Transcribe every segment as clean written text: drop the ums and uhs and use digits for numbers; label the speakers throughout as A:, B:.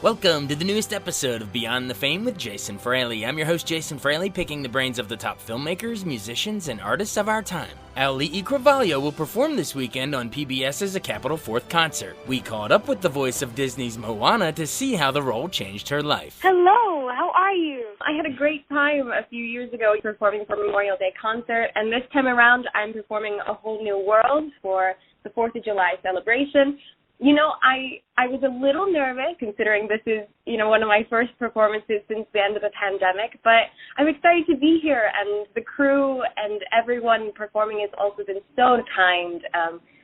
A: Welcome to the newest episode of Beyond the Fame with Jason Fraley. I'm your host, Jason Fraley, picking the brains of the top filmmakers, musicians, and artists of our time. Auli'i Cravalho will perform this weekend on PBS's A Capital Fourth concert. We caught up with the voice of Disney's Moana to see how the role changed her life.
B: Hello, how are you? I had a great time a few years ago performing for Memorial Day concert, and this time around I'm performing A Whole New World for the 4th of July celebration. You know, I was a little nervous considering this is, one of my first performances since the end of the pandemic, but I'm excited to be here, and the crew and everyone performing has also been so kind,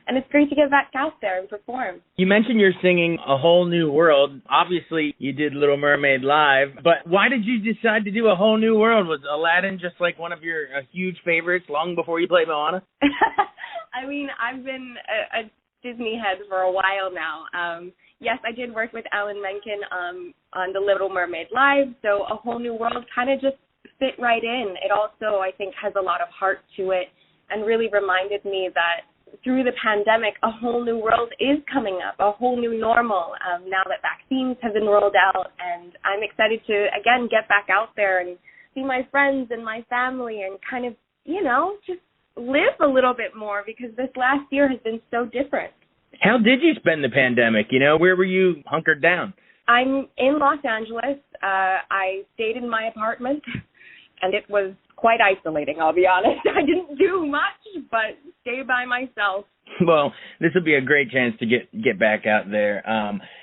B: and it's great to get back out there and perform.
C: You mentioned you're singing A Whole New World. Obviously, you did Little Mermaid live, but why did you decide to do A Whole New World? Was Aladdin just like one of your huge favorites long before you played Moana?
B: I mean, I've been a Disney head for a while now. Yes, I did work with Alan Menken on The Little Mermaid Live, so A Whole New World kind of just fit right in. It also, I think, has a lot of heart to it and really reminded me that through the pandemic, a whole new world is coming up, a whole new normal now that vaccines have been rolled out, and I'm excited to, again, get back out there and see my friends and my family and kind of, just live a little bit more because this last year has been so different.
C: How did you spend the pandemic? Where were you hunkered down?
B: I'm in Los Angeles. I stayed in my apartment, and it was quite isolating, I'll be honest. I didn't do much, but stay by myself.
C: Well, this would be a great chance to get back out there.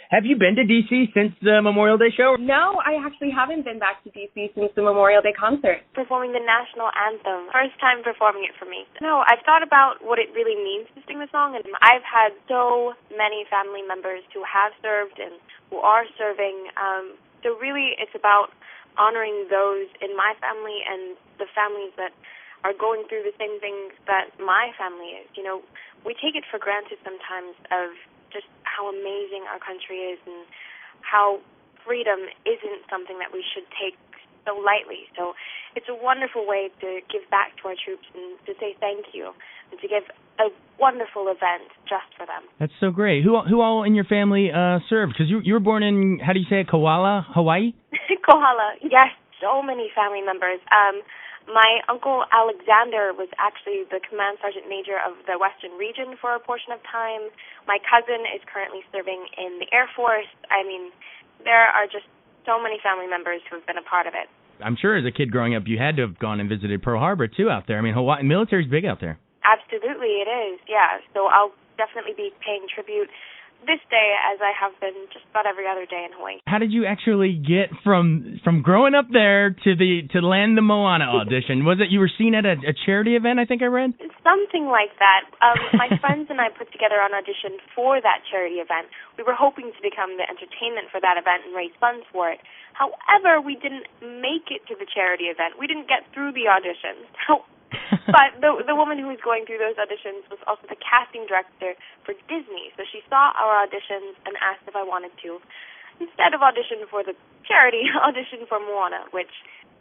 C: Have you been to D.C. since the Memorial Day show?
B: No, I actually haven't been back to D.C. since the Memorial Day concert. Performing the national anthem. First time performing it for me. No, I've thought about what it really means to sing the song, and I've had so many family members who have served and who are serving. So really it's about honoring those in my family and the families that are going through the same things that my family is. We take it for granted sometimes of just how amazing our country is and how freedom isn't something that we should take so lightly. So it's a wonderful way to give back to our troops and to say thank you and to give a wonderful event just for them.
D: That's so great. Who all in your family served? Because you were born in, how do you say it, Kohala, Hawaii?
B: Kohala, yes, so many family members. My uncle Alexander was actually the command sergeant major of the Western region for a portion of time. My cousin is currently serving in the Air Force. I mean, there are just so many family members who have been a part of it.
D: I'm sure as a kid growing up, you had to have gone and visited Pearl Harbor, too, out there. I mean, Hawaii military's big out there.
B: Absolutely, it is, yeah. So I'll definitely be paying tribute this day as I have been just about every other day in Hawaii.
D: How did you actually get from growing up there to land the Moana audition? Was it you were seen at a charity event, I think I read?
B: Something like that. My friends and I put together an audition for that charity event. We were hoping to become the entertainment for that event and raise funds for it. However, we didn't make it to the charity event. We didn't get through the auditions. But the woman who was going through those auditions was also the casting director for Disney. So she saw our auditions and asked if I wanted to, instead of audition for the charity, audition for Moana, which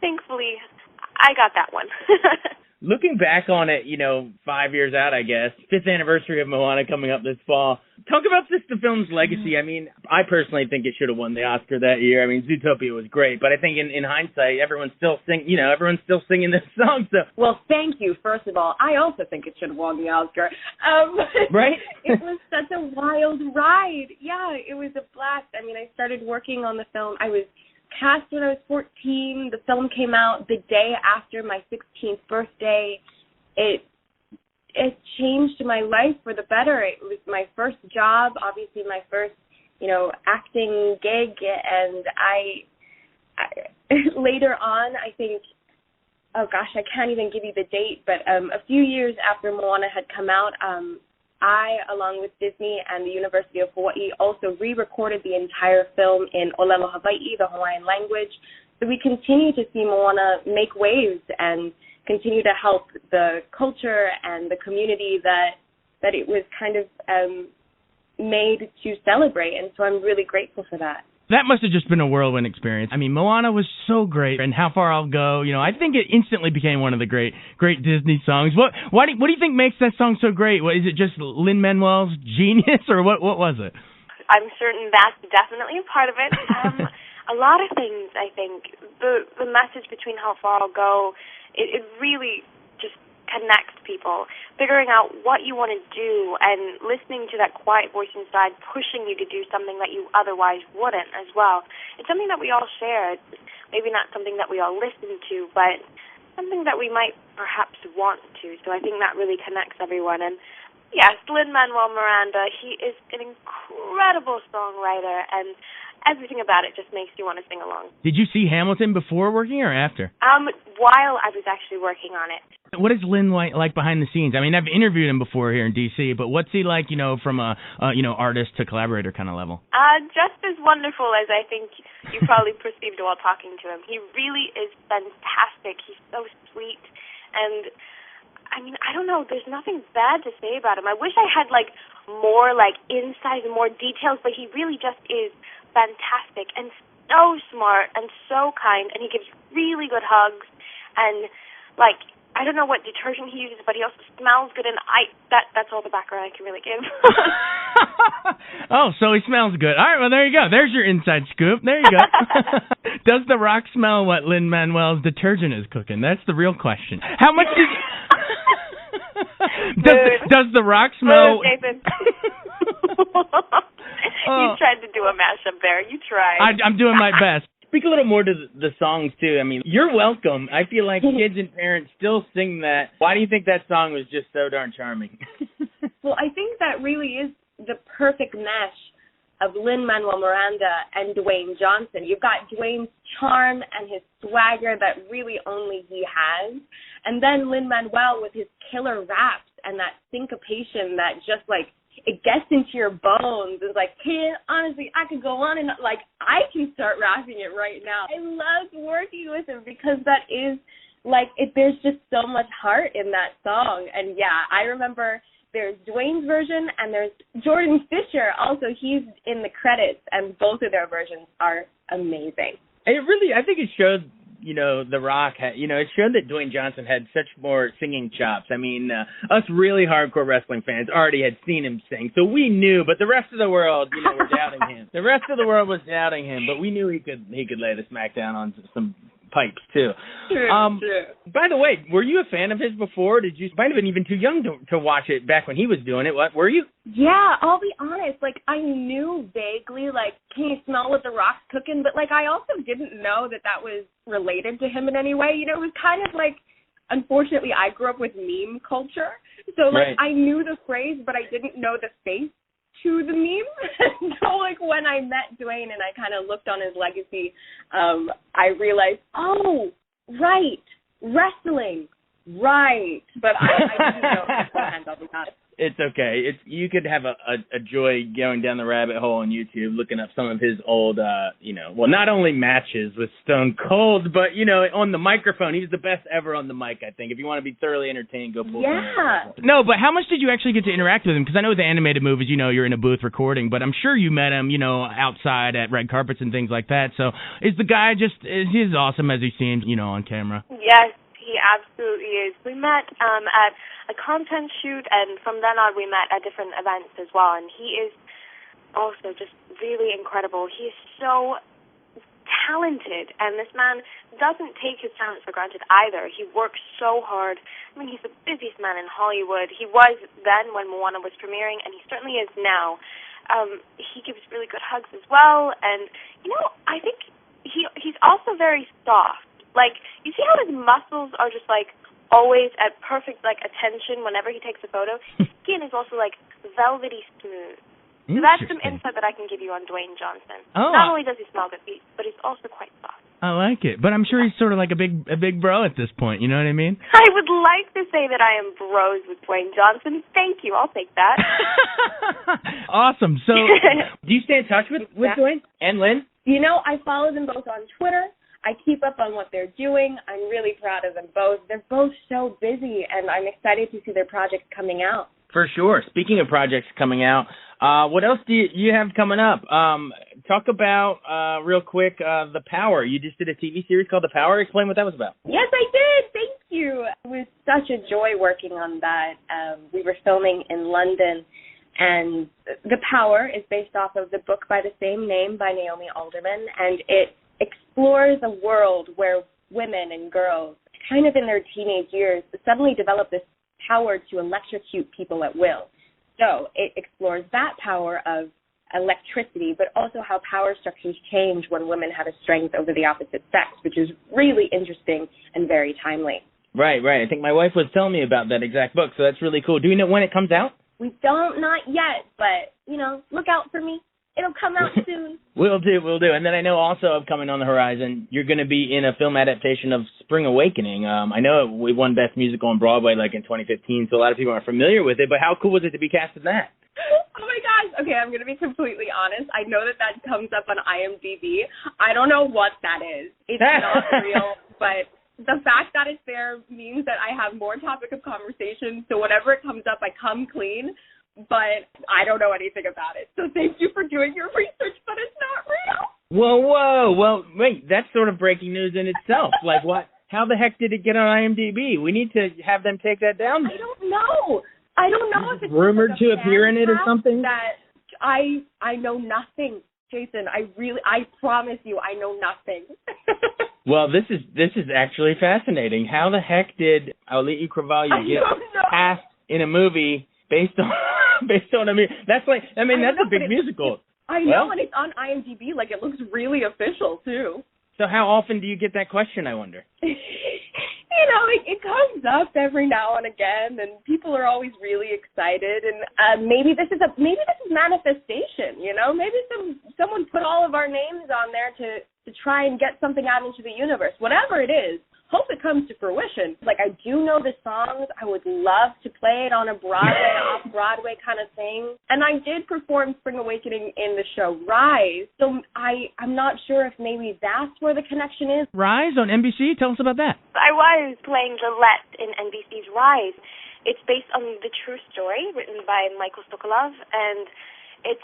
B: thankfully I got that one.
C: Looking back on it, 5 years out, I guess, 5th anniversary of Moana coming up this fall. Talk about the film's legacy. I mean, I personally think it should have won the Oscar that year. I mean, Zootopia was great, but I think in hindsight, everyone's still singing this song. So,
B: well, thank you. First of all, I also think it should have won the Oscar.
C: Right?
B: It was such a wild ride. Yeah, it was a blast. I mean, I started working on the film. I was cast when I was 14. The film came out the day after my 16th birthday. It changed my life for the better. It was my first job, obviously my first, acting gig, and I later on, I think, oh gosh, I can't even give you the date, but a few years after Moana had come out, I, along with Disney and the University of Hawaii, also re-recorded the entire film in Olelo Hawaii, the Hawaiian language. So we continue to see Moana make waves and continue to help the culture and the community that it was kind of made to celebrate. And so I'm really grateful for that.
D: That must have just been a whirlwind experience. I mean, Moana was so great, and How Far I'll Go, I think it instantly became one of the great Disney songs. What do you think makes that song so great? Is it just Lin-Manuel's genius, or what was it?
B: I'm certain that's definitely a part of it. A lot of things, I think. The message between How Far I'll Go, it really just connects people. Figuring out what you want to do and listening to that quiet voice inside pushing you to do something that you otherwise wouldn't as well. It's something that we all share. It's maybe not something that we all listen to, but something that we might perhaps want to. So I think that really connects everyone. And yes, Lin-Manuel Miranda, he is an incredible songwriter, and everything about it just makes you want to sing along.
D: Did you see Hamilton before working or after?
B: While I was actually working on it.
D: What is Lin like behind the scenes? I mean, I've interviewed him before here in D.C., but what's he like, from a artist to collaborator kind of level?
B: Just as wonderful as I think you probably perceived while talking to him. He really is fantastic. He's so sweet, and I mean, I don't know, there's nothing bad to say about him. I wish I had more insight and more details, but he really just is fantastic and so smart and so kind, and he gives really good hugs, and I don't know what detergent he uses, but he also smells good, and that's all the background I can really give.
D: Oh, so he smells good. All right, well, there you go. There's your inside scoop. There you go. Does The Rock smell what Lin-Manuel's detergent is cooking? That's the real question. How much does The Rock smell...
B: Nathan. You tried to do a mashup there. You tried.
D: I'm doing my best.
C: Speak a little more to the songs, too. I mean, You're Welcome. I feel like kids and parents still sing that. Why do you think that song was just so darn charming?
E: Well, I think that really is the perfect mesh of Lin-Manuel Miranda and Dwayne Johnson. You've got Dwayne's charm and his swagger that really only he has. And then Lin-Manuel with his killer raps and that syncopation that just it gets into your bones. It's honestly, I could go on and I can start rapping it right now. I love working with him because that is there's just so much heart in that song. And yeah, I remember there's Dwayne's version and there's Jordan Fisher. Also, he's in the credits, and both of their versions are amazing.
C: I think it showed, The Rock it showed that Dwayne Johnson had such more singing chops. I mean, us really hardcore wrestling fans already had seen him sing, so we knew, but the rest of the world, were doubting him. The rest of the world was doubting him, but we knew he could lay the smack down on some pipes, too.
E: True.
C: By the way, were you a fan of his before? You might have been even too young to watch it back when he was doing it. What, were you?
E: Yeah, I'll be honest. I knew vaguely, can you smell what The Rock's cooking? But, I also didn't know that was related to him in any way. It was kind of unfortunately, I grew up with meme culture. So,
C: right.
E: I knew the phrase, but I didn't know the face to the meme. So, when I met Dwayne and I kind of looked on his legacy, I realized, oh, right, wrestling, right. But I didn't know beforehand, I'll be honest.
C: It's okay. You could have a joy going down the rabbit hole on YouTube, looking up some of his old, not only matches with Stone Cold, but, on the microphone. He was the best ever on the mic, I think. If you want to be thoroughly entertained, go pull
E: Yeah.
D: No, but how much did you actually get to interact with him? Because I know with the animated movies, you're in a booth recording, but I'm sure you met him, outside at red carpets and things like that. So is the guy is he as awesome as he seems, on camera?
B: Yes, he absolutely is. We met at a content shoot, and from then on we met at different events as well, and he is also just really incredible. He is so talented, and this man doesn't take his talents for granted either. He works so hard. I mean, he's the busiest man in Hollywood. He was then when Moana was premiering, and he certainly is now. He gives really good hugs as well, and, I think he's also very soft. You see how his muscles are just, always at perfect, attention whenever he takes a photo? His skin is also, velvety smooth. So that's some insight that I can give you on Dwayne Johnson.
D: Oh.
B: Not only does he smell good, but he's also quite soft.
D: I like it. But I'm sure he's sort of like a big bro at this point, you know what I mean?
B: I would like to say that I am bros with Dwayne Johnson. Thank you. I'll take that.
D: Awesome. So
C: do you stay in touch with Dwayne and Lynn?
E: I follow them both on Twitter. I keep up on what they're doing. I'm really proud of them both. They're both so busy, and I'm excited to see their projects coming out.
C: For sure. Speaking of projects coming out, what else do you have coming up? Talk about, real quick, The Power. You just did a TV series called The Power. Explain what that was about.
E: Yes, I did. Thank you. It was such a joy working on that. We were filming in London, And The Power is based off of the book by the same name by Naomi Alderman, and it explores a world where women and girls, kind of in their teenage years, suddenly develop this power to electrocute people at will. So it explores that power of electricity, but also how power structures change when women have a strength over the opposite sex, which is really interesting and very timely.
C: Right. I think my wife was telling me about that exact book, so that's really cool. Do we know when it comes out?
E: We don't, not yet, but, look out for me. It'll come out soon.
C: Will do. And then I know also upcoming on the horizon, you're going to be in a film adaptation of Spring Awakening. I know we won Best Musical on Broadway in 2015, so a lot of people are familiar with it, but how cool was it to be cast in that?
E: Oh my gosh. Okay, I'm going to be completely honest. I know that comes up on IMDb. I don't know what that is. It's not real, but the fact that it's there means that I have more topic of conversation, so whenever it comes up, I come clean. But I don't know anything about it. So thank you for doing your research, but it's not real.
C: Whoa. Well, wait, that's sort of breaking news in itself. What? How the heck did it get on IMDb? We need to have them take that down.
E: I don't know if it's
C: rumored to appear in it or something.
E: That I know nothing, Jason. I promise you, I know nothing.
C: Well, this is actually fascinating. How the heck did Auli'i Cravalho get cast in a movie based on a movie? That's a big musical.
E: I know, and it's on IMDb. It looks really official too.
C: So how often do you get that question, I wonder?
E: It comes up every now and again, and people are always really excited. And maybe this is manifestation. Maybe someone put all of our names on there to try and get something out into the universe. Whatever it is, hope it comes to fruition. I do know the songs. I would love to play it on a Broadway, off-Broadway kind of thing. And I did perform Spring Awakening in the show Rise, so I'm not sure if maybe that's where the connection is.
D: Rise on NBC? Tell us about that.
B: I was playing Gillette in NBC's Rise. It's based on the true story written by Michael Sokolov, and it's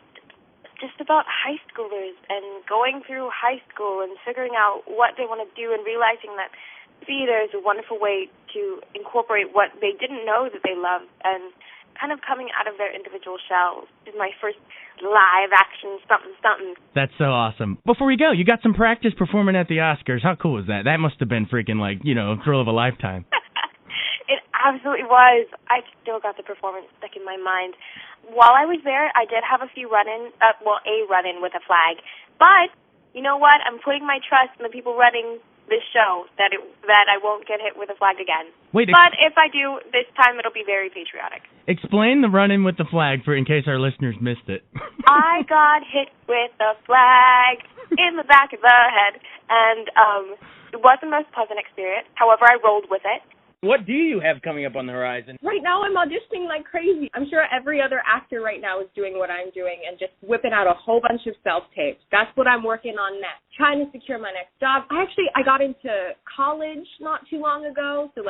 B: just about high schoolers and going through high school and figuring out what they want to do and realizing that theater is a wonderful way to incorporate what they didn't know that they loved and kind of coming out of their individual shells. This is my first live action something.
D: That's so awesome. Before we go, you got some practice performing at the Oscars. How cool was that? That must have been freaking thrill of a lifetime.
B: It absolutely was. I still got the performance stuck in my mind. While I was there, I did have a few a run-in with a flag. But you know what? I'm putting my trust in the people running this show that I won't get hit with a flag again. But if I do, this time it'll be very patriotic.
D: Explain the run-in with the flag in case our listeners missed it.
B: I got hit with a flag in the back of the head, and it wasn't the most pleasant experience. However, I rolled with it.
C: What do you have coming up on the horizon?
E: Right now I'm auditioning like crazy. I'm sure every other actor right now is doing what I'm doing and just whipping out a whole bunch of self-tapes. That's what I'm working on next. Trying to secure my next job. I got into college not too long ago, so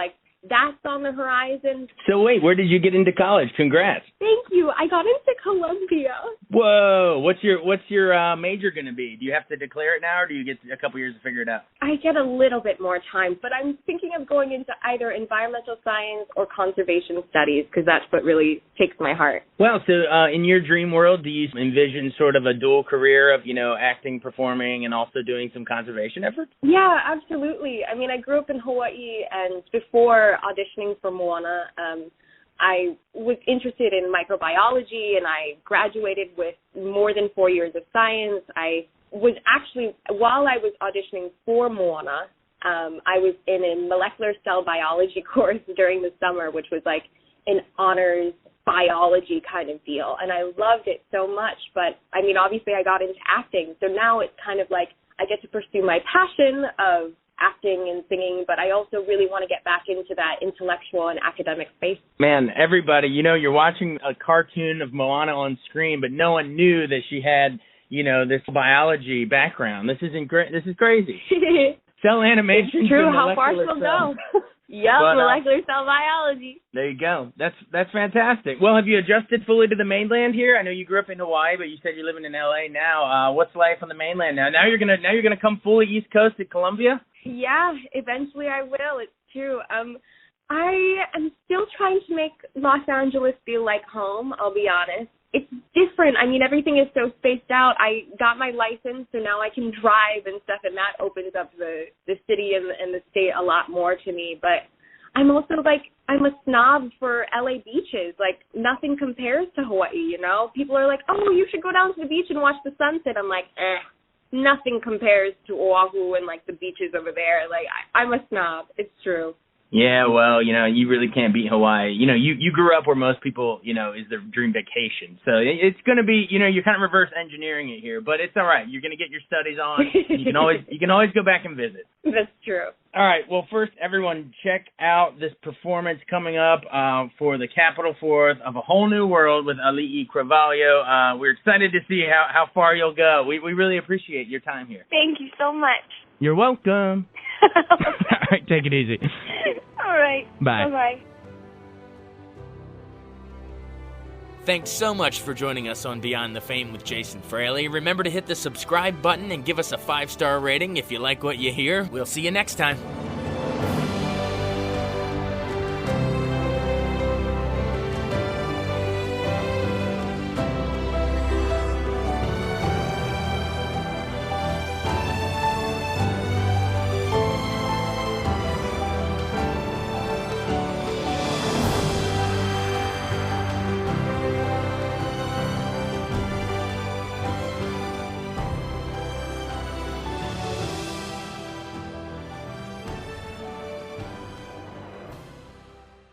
E: that's on the horizon.
C: So wait, where did you get into college? Congrats.
E: Thank you. I got into Columbia.
C: Whoa. What's your major going to be? Do you have to declare it now, or do you get a couple years to figure it out?
E: I get a little bit more time, but I'm thinking of going into either environmental science or conservation studies because that's what really takes my heart.
C: Well, so in your dream world, do you envision sort of a dual career of, acting, performing, and also doing some conservation efforts?
E: Yeah, absolutely. I grew up in Hawaii, and before auditioning for Moana, I was interested in microbiology, and I graduated with more than 4 years of science. I was actually, while I was auditioning for Moana, I was in a molecular cell biology course during the summer, which was an honors biology kind of deal, and I loved it so much. But obviously I got into acting, so now it's kind of I get to pursue my passion of acting and singing, but I also really want to get back into that intellectual and academic space. Man,
C: everybody, you're watching a cartoon of Moana on screen, but no one knew that she had, this biology background. This is crazy. Cell animation.
E: It's true. How far she'll go. Yep, molecular cell biology.
C: There you go. That's fantastic. Well, have you adjusted fully to the mainland here? I know you grew up in Hawaii, but you said you're living in LA now. What's life on the mainland now? Now you're gonna come fully East Coast to Columbia?
E: Yeah, eventually I will. It's true. I am still trying to make Los Angeles feel like home, I'll be honest. it's different. I mean, everything is so spaced out. I got my license, so now I can drive and stuff, and that opens up the city and the state a lot more to me. But I'm also, like, I'm a snob for LA beaches. Like, nothing compares to Hawaii, you know? People are like, oh, you should go down to the beach and watch the sunset. I'm like, nothing compares to Oahu and, like, the beaches over there. Like, I'm a snob. It's true.
C: Yeah, well, you know, you really can't beat Hawaii. You know, you grew up where most people, you know, is their dream vacation. So it's going to be, you know, you're kind of reverse engineering it here, but it's all right. You're going to get your studies on. You can always go back and visit.
E: That's true.
C: All right. Well, first, everyone, check out this performance coming up for the Capital Fourth of A Whole New World with Auli'i Cravalho. We're excited to see how far you'll go. We really appreciate your time here.
B: Thank you so much.
D: You're welcome. All right, take it easy.
B: All right.
D: Bye.
B: Bye-bye.
A: Thanks so much for joining us on Beyond the Fame with Jason Fraley. Remember to hit the subscribe button and give us a 5-star rating if you like what you hear. We'll see you next time.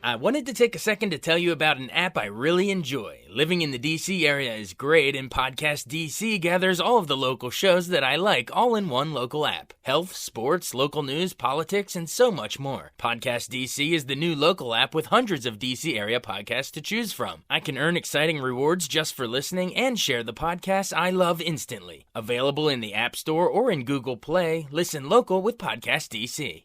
A: I wanted to take a second to tell you about an app I really enjoy. Living in the DC area is great, and Podcast DC gathers all of the local shows that I like all in one local app. Health, sports, local news, politics, and so much more. Podcast DC is the new local app with hundreds of DC area podcasts to choose from. I can earn exciting rewards just for listening and share the podcasts I love instantly. Available in the App Store or in Google Play, listen local with Podcast DC.